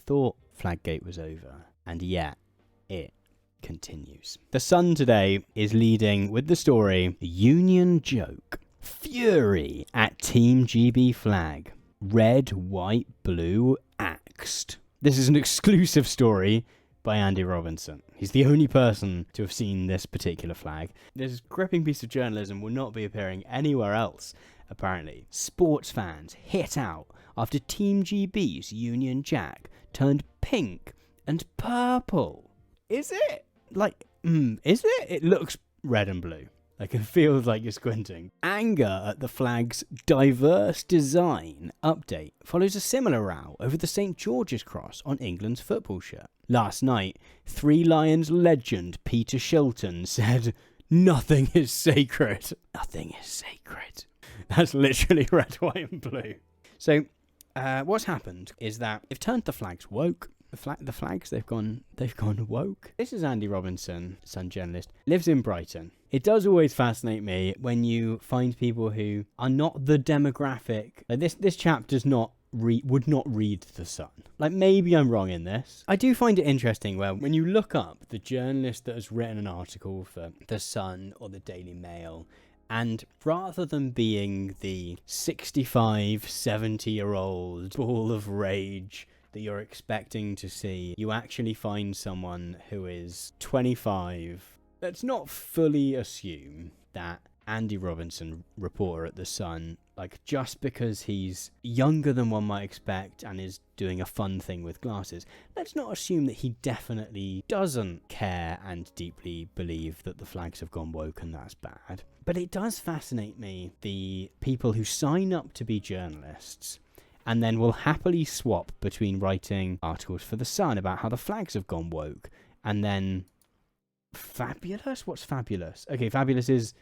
thought Flaggate was over, and yet it continues. The Sun today is leading with the story, Union Joke. Fury at Team GB flag. Red, white, blue, axed. This is an exclusive story by Andy Robinson. He's the only person to have seen this particular flag. This gripping piece of journalism will not be appearing anywhere else, apparently. Sports fans hit out after Team GB's Union Jack turned pink and purple. Is it? Is it? It looks red and blue. It feels like you're squinting. Anger at the flag's diverse design update follows a similar row over the St. George's Cross on England's football shirt. Last night, Three Lions legend Peter Shilton said, "Nothing is sacred." Nothing is sacred. That's literally red, white and blue. So, what's happened is that they've turned the flags woke. The flags, they've gone woke. This is Andy Robinson, Sun journalist, lives in Brighton. It does always fascinate me when you find people who are not the demographic. This chap would not read the Sun. Maybe I'm wrong in this. I do find it interesting where when you look up the journalist that has written an article for the Sun or the Daily Mail, and rather than being the 65, 70-year-old ball of rage that you're expecting to see, you actually find someone who is 25. Let's not fully assume that Andy Robinson, reporter at The Sun, just because he's younger than one might expect and is doing a fun thing with glasses, let's not assume that he definitely doesn't care and deeply believe that the flags have gone woke and that's bad. But it does fascinate me, the people who sign up to be journalists and then will happily swap between writing articles for The Sun about how the flags have gone woke, and then Fabulous? What's Fabulous? Okay, Fabulous is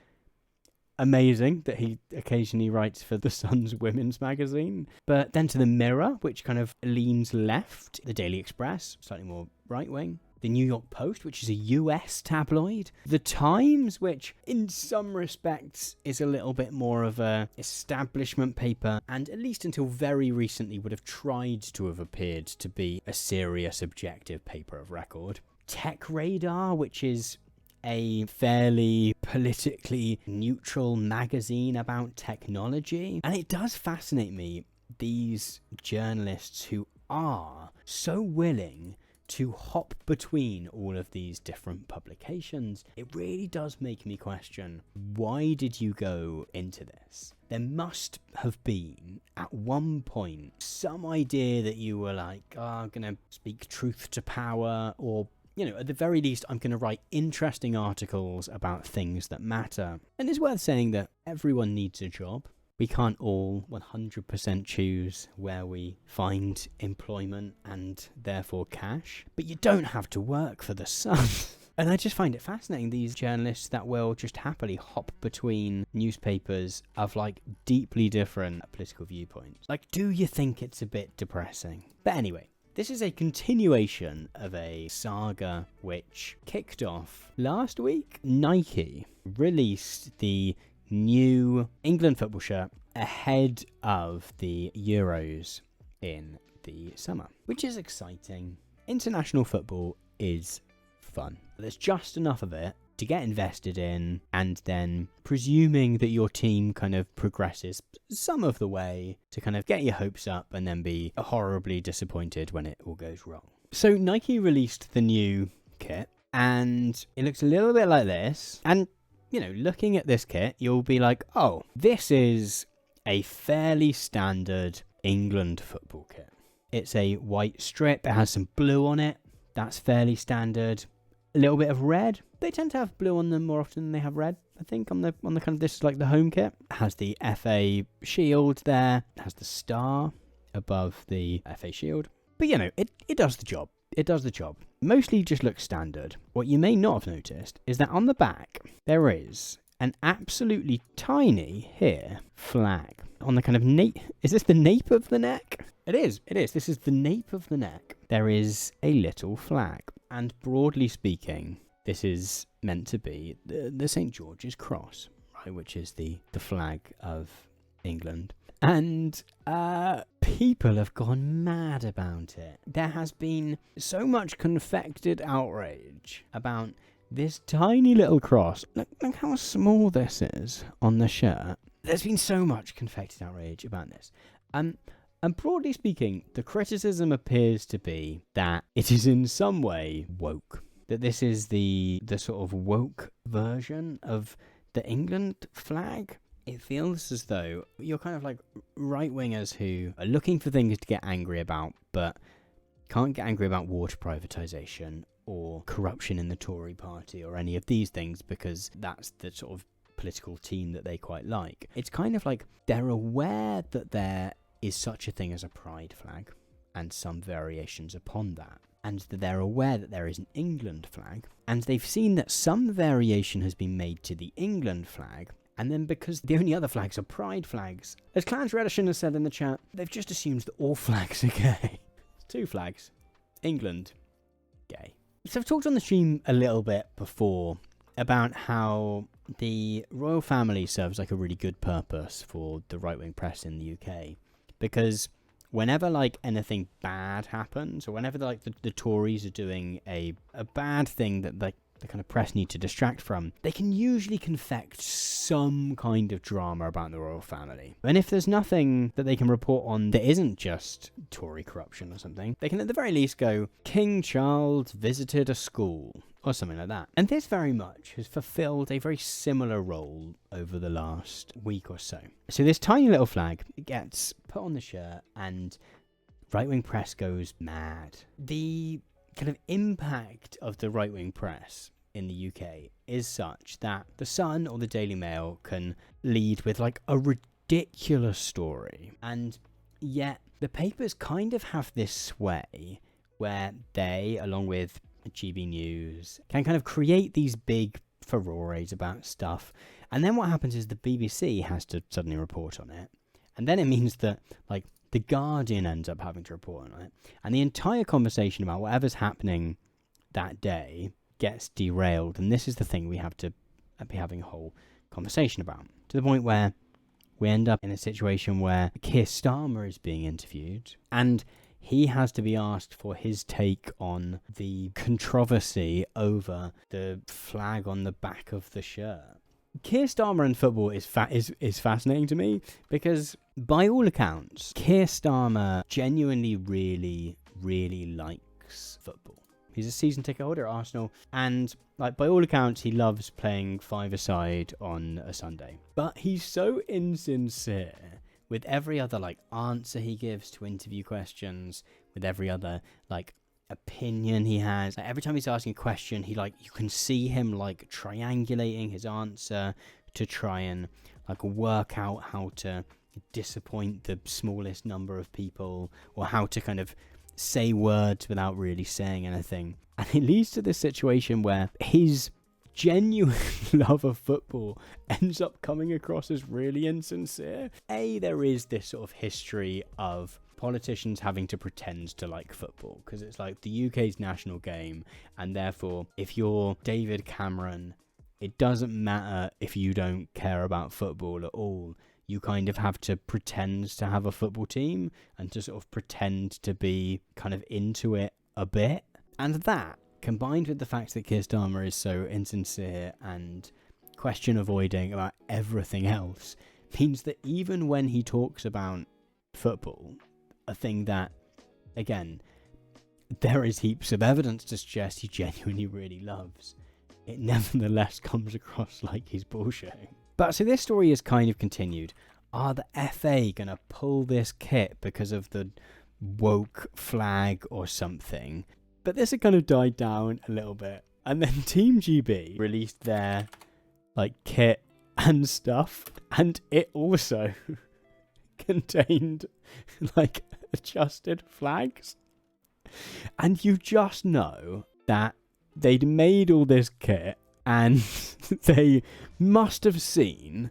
amazing that he occasionally writes for The Sun's women's magazine. But then to The Mirror, which kind of leans left, The Daily Express, slightly more right-wing, The New York Post, which is a US tabloid, The Times, which in some respects is a little bit more of a establishment paper, and at least until very recently would have tried to have appeared to be a serious objective paper of record. Tech Radar, which is a fairly politically neutral magazine about technology. And it does fascinate me, these journalists who are so willing to hop between all of these different publications. It really does make me question, why did you go into this? There must have been, at one point, some idea that you were I'm going to speak truth to power, or at the very least, I'm going to write interesting articles about things that matter. And it's worth saying that everyone needs a job. We can't all 100% choose where we find employment and therefore cash. But you don't have to work for The Sun. And I just find it fascinating, these journalists that will just happily hop between newspapers of deeply different political viewpoints. Do you think it's a bit depressing? But anyway, this is a continuation of a saga which kicked off last week. Nike released the new England football shirt ahead of the Euros in the summer, which is exciting. International football is fun. There's just enough of it to get invested in, and then presuming that your team kind of progresses some of the way to kind of get your hopes up and then be horribly disappointed when it all goes wrong. So Nike released the new kit, and it looks a little bit like this. And looking at this kit, you'll be like, oh, this is a fairly standard England football kit. It's a white strip. It has some blue on it. That's fairly standard. A little bit of red. They tend to have blue on them more often than they have red, I think, on the kind of, this is the home kit. It has the FA shield there. It has the star above the FA shield. But it does the job. It does the job. Mostly just looks standard. What you may not have noticed is that on the back, there is an absolutely tiny flag on the kind of nape. Is this the nape of the neck? It is. This is the nape of the neck. There is a little flag. And broadly speaking, this is meant to be the St. George's Cross, right, which is the flag of England. And people have gone mad about it. There has been so much confected outrage about this tiny little cross. Look how small this is on the shirt. There's been so much confected outrage about this. And broadly speaking, the criticism appears to be that it is in some way woke. That this is the sort of woke version of the England flag. It feels as though you're kind of like right-wingers who are looking for things to get angry about, but can't get angry about water privatisation or corruption in the Tory party or any of these things because that's the sort of political team that they quite like. It's kind of like they're aware that there is such a thing as a pride flag and some variations upon that, and that they're aware that there is an England flag, and they've seen that some variation has been made to the England flag, and then because the only other flags are pride flags, as Clarence Redishin has said in the chat, they've just assumed that all flags are gay. 2 flags. England. Gay. So I've talked on the stream a little bit before about how the royal family serves like a really good purpose for the right-wing press in the UK, because whenever like anything bad happens, or whenever like the Tories are doing a bad thing that like the kind of press need to distract from, they can usually confect some kind of drama about the royal family. And if there's nothing that they can report on that isn't just Tory corruption or something, they can at the very least go, King Charles visited a school, or something like that. And this very much has fulfilled a very similar role over the last week or so. So this tiny little flag gets put on the shirt and right-wing press goes mad. The kind of impact of the right-wing press in the UK is such that the Sun or the Daily Mail can lead with like a ridiculous story, and yet the papers kind of have this sway where they, along with GB News, can kind of create these big furores about stuff, and then what happens is the BBC has to suddenly report on it, and then it means that like the Guardian ends up having to report on it, and the entire conversation about whatever's happening that day gets derailed, and this is the thing we have to be having a whole conversation about, to the point where we end up in a situation where Keir Starmer is being interviewed, and he has to be asked for his take on the controversy over the flag on the back of the shirt. Keir Starmer in football is fascinating to me because, by all accounts, Keir Starmer genuinely really likes football. He's a season ticket holder at Arsenal, and like by all accounts, he loves playing five-a-side on a Sunday. But he's so insincere with every other like answer he gives to interview questions, with every other like opinion he has. Like, every time he's asking a question, he like you can see him like triangulating his answer to try and like work out how to disappoint the smallest number of people, or how to kind of say words without really saying anything. And it leads to this situation where his genuine love of football ends up coming across as really insincere. There is this sort of history of politicians having to pretend to like football, because it's like the UK's national game, and therefore if you're David Cameron, it doesn't matter if you don't care about football at all. You kind of have to pretend to have a football team and to sort of pretend to be kind of into it a bit. And that, combined with the fact that Keir Starmer is so insincere and question avoiding about everything else, means that even when he talks about football, a thing that, again, there is heaps of evidence to suggest he genuinely really loves, it nevertheless comes across like he's bullshitting. But so this story is kind of continued. Are the FA going to pull this kit because of the woke flag or something? But this had kind of died down a little bit. And then Team GB released their like kit and stuff. And it also contained like adjusted flags. And you just know that they'd made all this kit, and they must have seen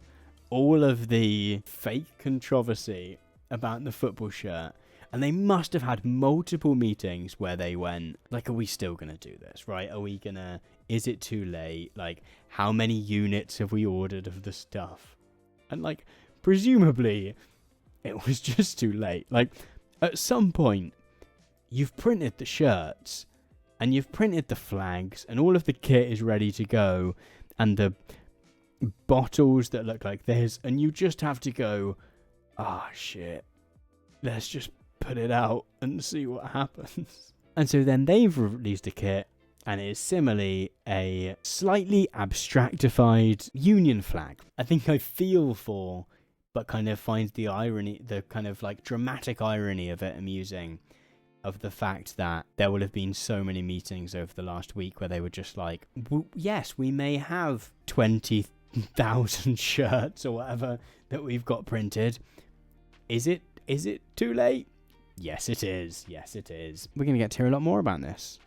all of the fake controversy about the football shirt, and they must have had multiple meetings where they went, like, are we still going to do this, right? Is it too late? Like, how many units have we ordered of the stuff? And, like, presumably, it was just too late. Like, at some point, you've printed the shirts, and you've printed the flags, and all of the kit is ready to go, and the bottles that look like this, and you just have to go, shit, let's just put it out and see what happens. And so then they've released a kit, and it is similarly a slightly abstractified Union flag. I think I feel for, but kind of find the irony, the kind of like dramatic irony of it amusing, of the fact that there will have been so many meetings over the last week where they were just like, yes, we may have 20,000 shirts or whatever that we've got printed. Is it too late? Yes, it is. Yes, it is. We're going to get to hear a lot more about this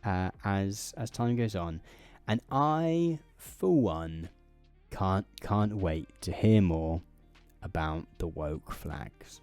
as time goes on. And I, for one, can't wait to hear more about the woke flags.